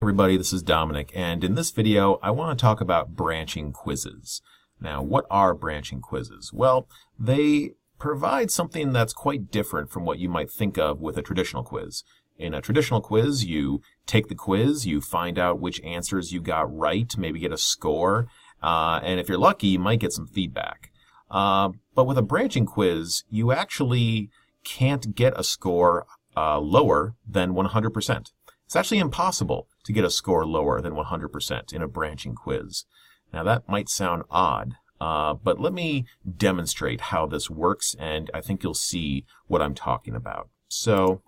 everybody, this is Dominic, and in this video I want to talk about branching quizzes. Now, what are branching quizzes? Well, they provide something that's quite different from what you might think of with a traditional quiz. In a traditional quiz, you take the quiz, you find out which answers you got right, maybe get a score, and if you're lucky, you might get some feedback. But with a branching quiz, you actually can't get a score lower than 100%. It's actually impossible to get a score lower than 100% in a branching quiz. Now that might sound odd, but let me demonstrate how this works, and I think you'll see what I'm talking about. So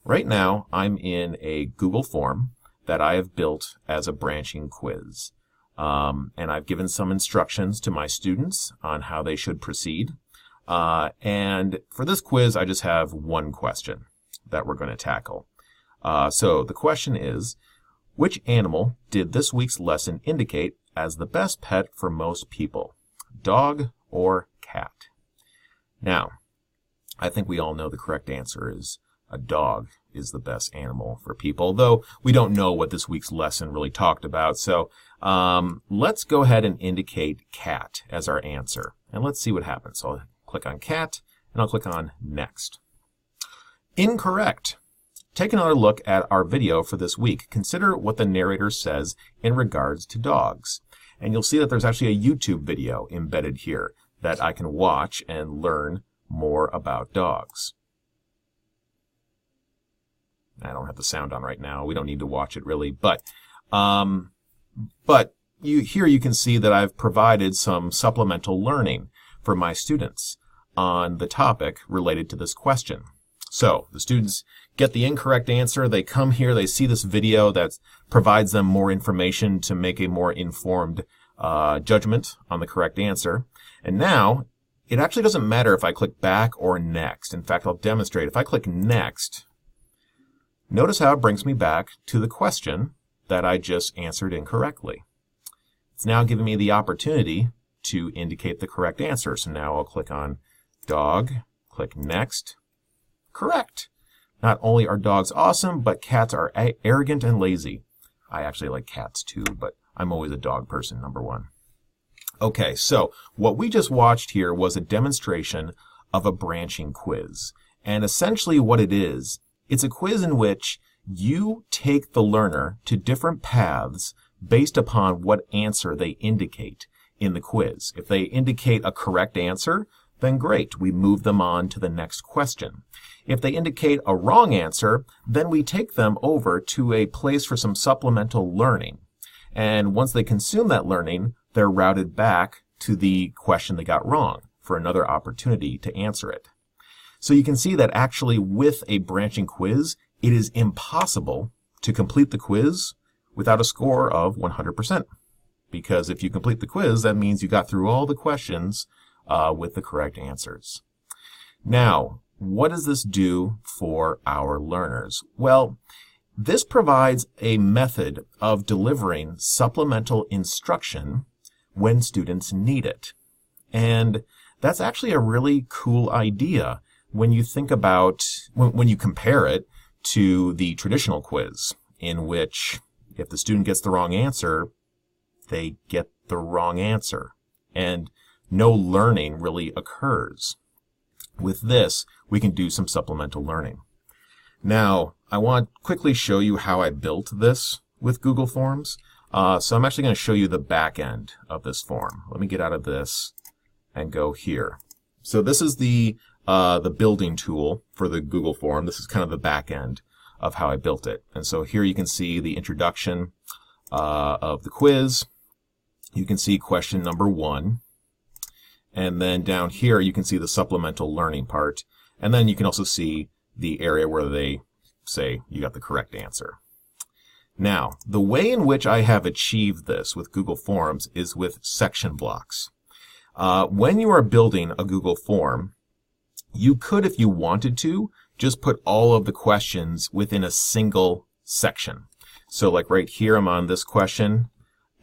right now I'm in a Google form that I have built as a branching quiz. And I've given some instructions to my students on how they should proceed. And for this quiz, I just have one question that we're going to tackle. So the question is, which animal did this week's lesson indicate as the best pet for most people? Dog or cat? Now, I think we all know the correct answer is a dog is the best animal for people, though we don't know what this week's lesson really talked about. So let's go ahead and indicate cat as our answer, and let's see what happens. So I'll click on cat, and I'll click on next. Incorrect. Take another look at our video for this week. Consider what the narrator says in regards to dogs. And you'll see that there's actually a YouTube video embedded here that I can watch and learn more about dogs. I don't have the sound on right now. We don't need to watch it really, but here you can see that I've provided some supplemental learning for my students on the topic related to this question. So the students get the incorrect answer. They come here, they see this video that provides them more information to make a more informed judgment on the correct answer. And now it actually doesn't matter if I click back or next. In fact, I'll demonstrate. If I click next, notice how it brings me back to the question that I just answered incorrectly. It's now giving me the opportunity to indicate the correct answer. So now I'll click on dog, click next. Correct. Not only are dogs awesome, but cats are arrogant and lazy. I actually like cats too, but I'm always a dog person, number one. Okay, so what we just watched here was a demonstration of a branching quiz. And essentially what it is, it's a quiz in which you take the learner to different paths based upon what answer they indicate in the quiz. If they indicate a correct answer, then great, we move them on to the next question. If they indicate a wrong answer, then we take them over to a place for some supplemental learning. And once they consume that learning, they're routed back to the question they got wrong for another opportunity to answer it. So you can see that actually with a branching quiz, it is impossible to complete the quiz without a score of 100%. Because if you complete the quiz, that means you got through all the questions with the correct answers. Now, what does this do for our learners? Well, this provides a method of delivering supplemental instruction when students need it. And that's actually a really cool idea when you think about, when you compare it to the traditional quiz, in which if the student gets the wrong answer, they get the wrong answer. And no learning really occurs. With this, we can do some supplemental learning. Now, I want to quickly show you how I built this with Google Forms. So I'm actually going to show you the back end of this form. Let me get out of this and go here. So this is the building tool for the Google form. This is kind of the back end of how I built it. And so here you can see the introduction of the quiz. You can see question number 1. And then down here, you can see the supplemental learning part. And then you can also see the area where they say you got the correct answer. Now, the way in which I have achieved this with Google Forms is with section blocks. When you are building a Google form, you could, if you wanted to, just put all of the questions within a single section. So like right here, I'm on this question.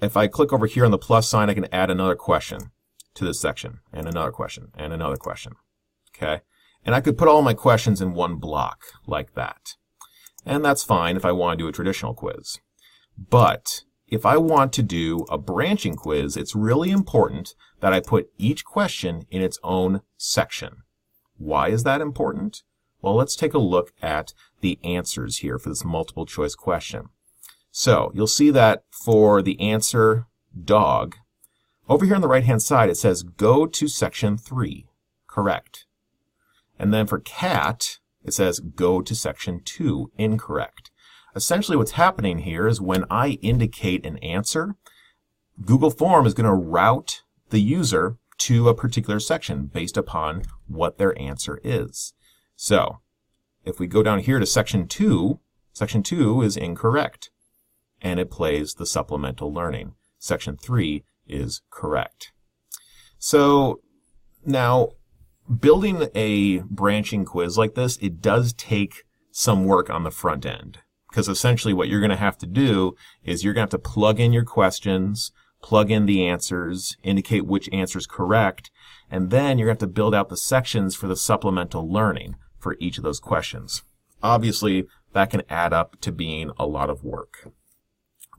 If I click over here on the plus sign, I can add another question to this section, and another question, and another question. Okay? And I could put all my questions in one block like that. And that's fine if I want to do a traditional quiz. But if I want to do a branching quiz, it's really important that I put each question in its own section. Why is that important? Well, let's take a look at the answers here for this multiple choice question. So you'll see that for the answer dog, over here on the right-hand side, it says go to section 3, correct. And then for cat, it says go to section 2, incorrect. Essentially what's happening here is when I indicate an answer, Google Form is going to route the user to a particular section based upon what their answer is. So if we go down here to section 2 is incorrect, and it plays the supplemental learning. Section 3 is correct. So now, building a branching quiz like this, it does take some work on the front end. Because essentially what you're going to have to do is you're going to have to plug in your questions, plug in the answers, indicate which answer is correct, and then you're going to have to build out the sections for the supplemental learning for each of those questions. Obviously, that can add up to being a lot of work.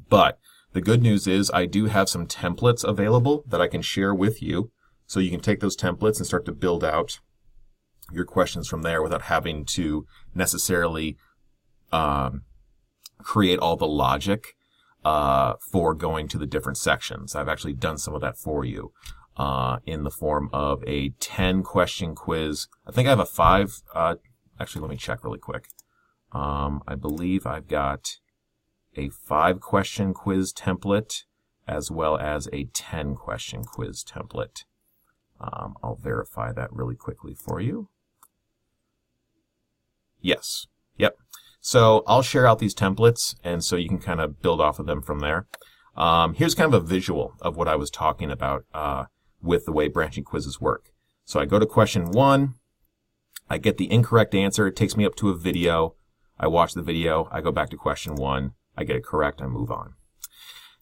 But the good news is I do have some templates available that I can share with you, so you can take those templates and start to build out your questions from there without having to necessarily create all the logic for going to the different sections. I've actually done some of that for you in the form of a 10-question quiz. I think I have a 5. Actually, let me check really quick. I believe I've got a 5-question quiz template as well as a 10-question quiz template. I'll verify that really quickly for you. Yes. Yep. So I'll share out these templates, and so you can kind of build off of them from there. Here's kind of a visual of what I was talking about with the way branching quizzes work. So I go to question 1. I get the incorrect answer. It takes me up to a video. I watch the video. I go back to question 1. I get it correct. I move on.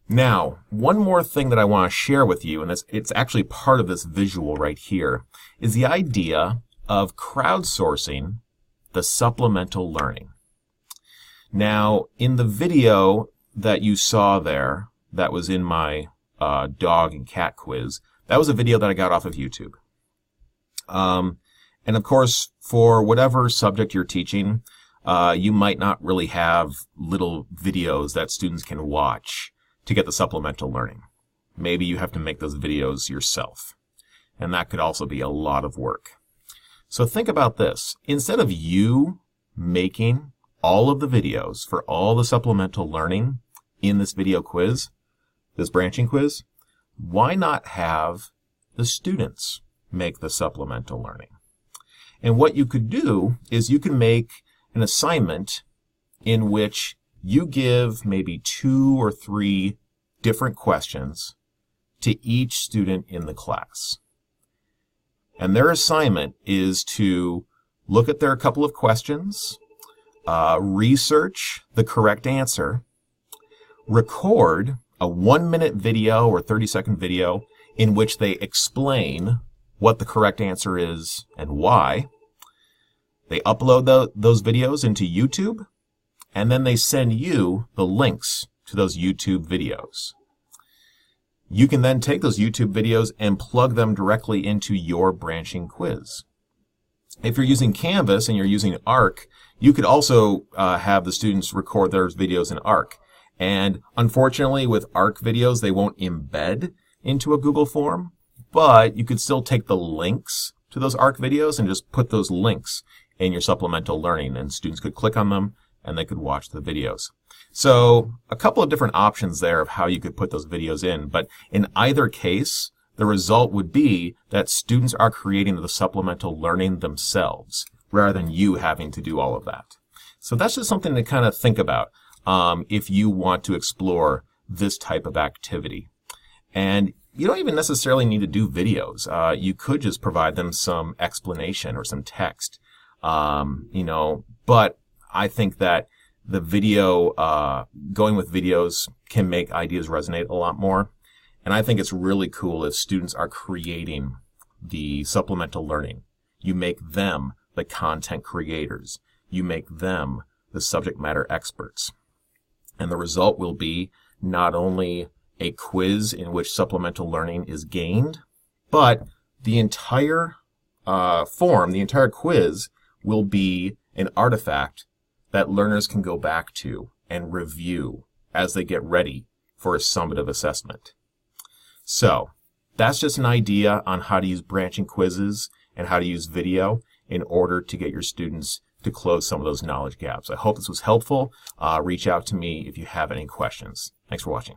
Now, one more thing that I want to share with you, and it's actually part of this visual right here, is the idea of crowdsourcing the supplemental learning. Now, in the video that you saw there, that was in my dog and cat quiz, that was a video that I got off of YouTube. And of course, for whatever subject you're teaching, you might not really have little videos that students can watch to get the supplemental learning. Maybe you have to make those videos yourself. And that could also be a lot of work. So think about this. Instead of you making all of the videos for all the supplemental learning in this video quiz, this branching quiz, why not have the students make the supplemental learning? And what you could do is you can make an assignment in which you give maybe 2 or 3 different questions to each student in the class. And their assignment is to look at their couple of questions, research the correct answer, record a 1-minute video or 30-second video in which they explain what the correct answer is and why. They upload those videos into YouTube, and then they send you the links to those YouTube videos. You can then take those YouTube videos and plug them directly into your branching quiz. If you're using Canvas and you're using Arc, you could also have the students record their videos in Arc. And unfortunately, with Arc videos, they won't embed into a Google form, but you could still take the links to those Arc videos and just put those links in your supplemental learning, and students could click on them and they could watch the videos. So a couple of different options there of how you could put those videos in, but in either case, the result would be that students are creating the supplemental learning themselves rather than you having to do all of that. So that's just something to kind of think about if you want to explore this type of activity. And you don't even necessarily need to do videos. You could just provide them some explanation or some text. But I think that the video, going with videos can make ideas resonate a lot more. And I think it's really cool if students are creating the supplemental learning. You make them the content creators. You make them the subject matter experts. And the result will be not only a quiz in which supplemental learning is gained, but the entire form, the entire quiz, will be an artifact that learners can go back to and review as they get ready for a summative assessment. So that's just an idea on how to use branching quizzes and how to use video in order to get your students to close some of those knowledge gaps. I hope this was helpful. Reach out to me if you have any questions. Thanks for watching.